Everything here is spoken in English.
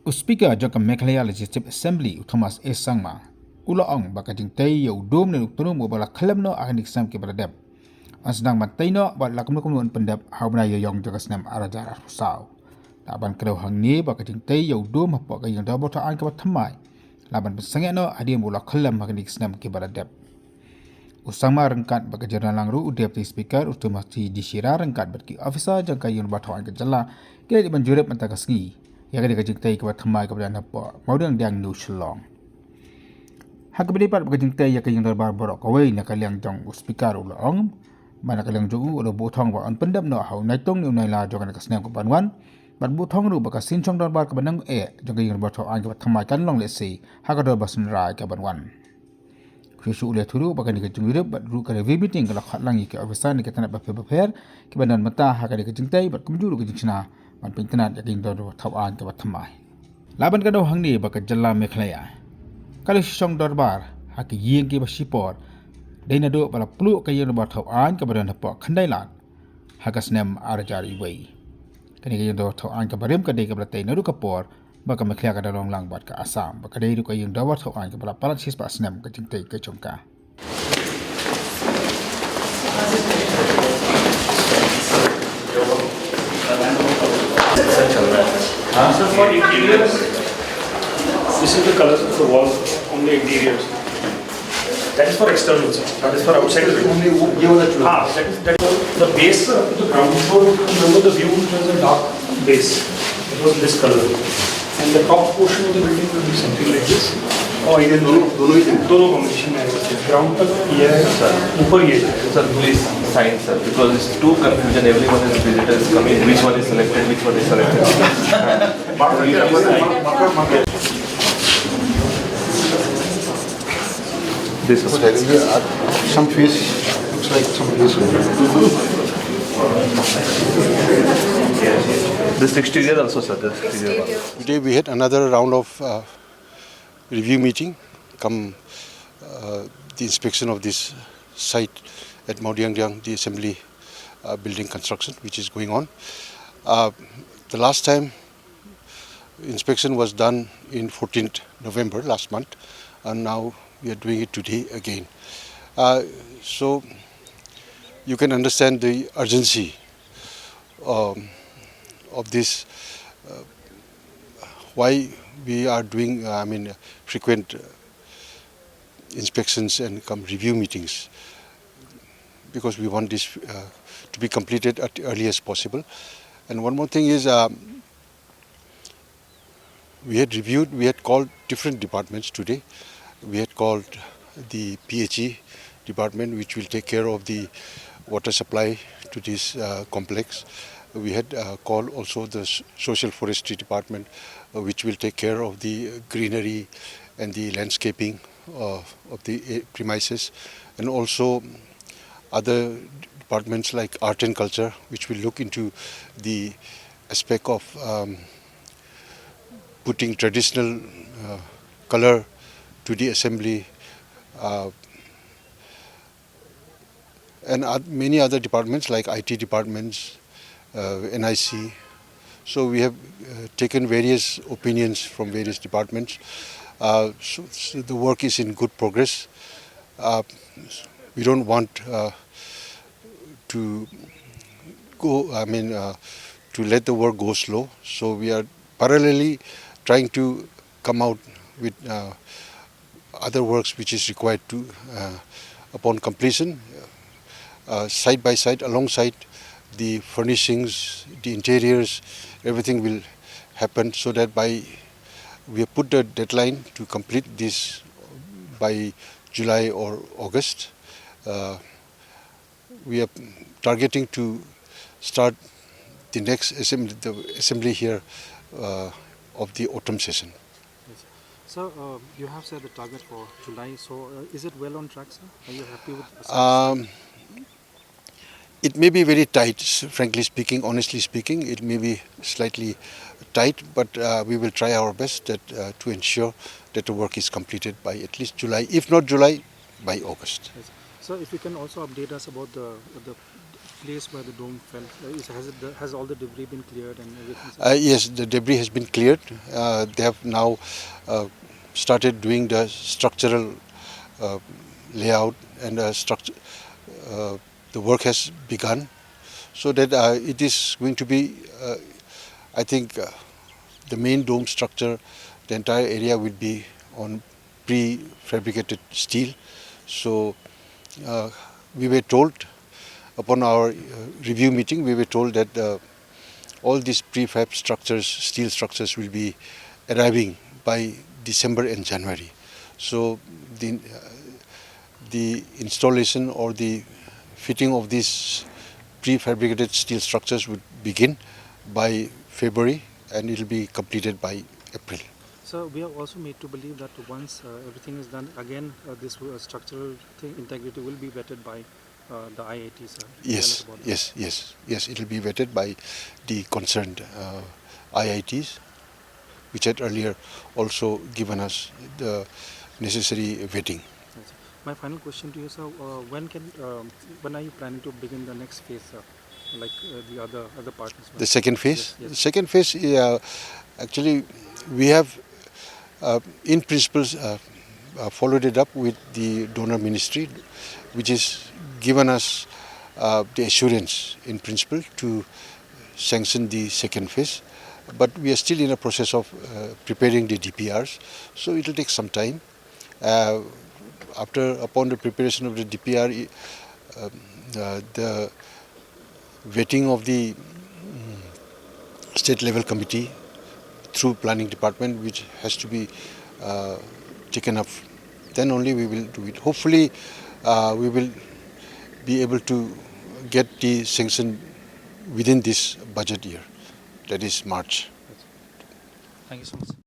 Speaker Jaka Meklaya Legislative Assembly Thomas A. Sangma Ulaong Bakajing Tayo Dom na Tnum Bala Kalam no Ahnik Sam Kibradep Asdang Matayno Bat Lakumukun Pyndep Haubna Yoyong Jagasnam Arajara Sao Laban Krew Hangni Bakajing Tayo Dom Hapok Yang Dabota Ankabat Tamai Laban Pesangeno Adim Bula Kalam Ahnik Sam Kibradep Usama rengkat bagi jurnal langru Deputy Speaker Utumati Dishira rengkat bagi officer jangka yang bertawang ke jala kira di menjurep mentakasgi yang ada kejengtai kepada thamai kepada napa maudang diang nu Shong. Hak beripat bagi jengtai yang Dorbar borok kawai nak kaliang jong Speaker ulong mana kaliang jong ulo botong wa on Pyndep no hau naitong ni unai la jong nak senang kepanwan bat botong ru baka Shong Dorbar kebanang jangka yang bertawang kepada thamai kan long lesi hak Dorbar Synrai kepanwan. Krisu ulah turu bakan dikejung hidup bat ru kada meeting kalau khat langi ke officer ni kata nak berper ke badan mata hak ada kejengtai bat kemjuru kejeng sina ban pintenat yakin do thawan ke bat thamai laban kada hang ni baka jalla Meklaya kalau Shong Dorbar hak yeng ke basipor daina do bala plu ke yang bat thawan ke badan hapa khandailat hak asnem arjari wei kani ke yang do thawan ke barem ke dei ke blatai naru kapor baka Meklaya kada long lang bat ka Assam baka dei ru ka yang dawat thawan ke bala palat sis ba asnem ke jengtai ke chongka So for interiors, this is the colors of the walls on the interiors. That is for external, sir. That is for outside. That is the base, the ground floor. Remember the view was a dark base. It was this color, and the top portion of the building will be something like this. Oh, ये दोनों combination में आएगा. Ground तक ये है, ऊपर ये है. Sir, please sign, sir, because it's too confusion. Everyone is visitors coming. Which one is selected? Which one is selected? This is some face looks like some face. this exterior also, sir. This exterior. Today we had another round of review meeting. The inspection of this site at Maudiangdiang, the assembly building construction, which is going on. The last time inspection was done in 14th November last month, and now we are doing it today again. So you can understand the urgency of this, why we are doing frequent inspections and review meetings, because we want this to be completed at the earliest possible. And one more thing is, we had called different departments today. We had called the PHE department, which will take care of the water supply to this complex. We had called also the social forestry department, which will take care of the greenery and the landscaping of the premises, and also other departments like art and culture, which will look into the aspect of putting traditional color to the assembly, and many other departments like IT departments, NIC. So we have taken various opinions from various departments. So the work is in good progress. We don't want to go, to let the work go slow. So we are parallelly trying to come out with other works which is required to, upon completion, side by side, alongside the furnishings, the interiors, everything will happen, so that we have put the deadline to complete this by July or August. We are targeting to start the next assembly here of the autumn session. So you have set the target for July. So is it well on track, sir? Are you happy with the It may be very tight, frankly speaking, honestly speaking. It may be slightly tight, but we will try our best to ensure that the work is completed by at least July, if not July, by August. Yes. So if you can also update us about the place where the dome fell, has all the debris been cleared and everything? Sir? Yes, the debris has been cleared. They have now started doing the structural layout and the work has begun, so that it is going to be, I think, the main dome structure, the entire area will be on prefabricated steel. So we were told, upon our review meeting, we were told that all these prefab structures, steel structures, will be arriving by December and January. So the installation or the fitting of these prefabricated steel structures would begin by February and it will be completed by April. So we are also made to believe that once everything is done, again this structural integrity will be vetted by the IITs. Yes, yes. It will be vetted by the concerned IITs, which had earlier also given us the necessary vetting. My final question to you, sir: when are you planning to begin the next phase, sir? Like the other partners? The second phase. Yes. The second phase, actually, we have, in principle, followed it up with the donor ministry, which is given us the assurance in principle to sanction the second phase. But we are still in a process of preparing the DPRs, so it will take some time. Upon the preparation of the DPR, the vetting of the state level committee through planning department, which has to be taken up, then only we will do it. Hopefully, we will be able to get the sanction within this budget year, that is March. Thank you so much.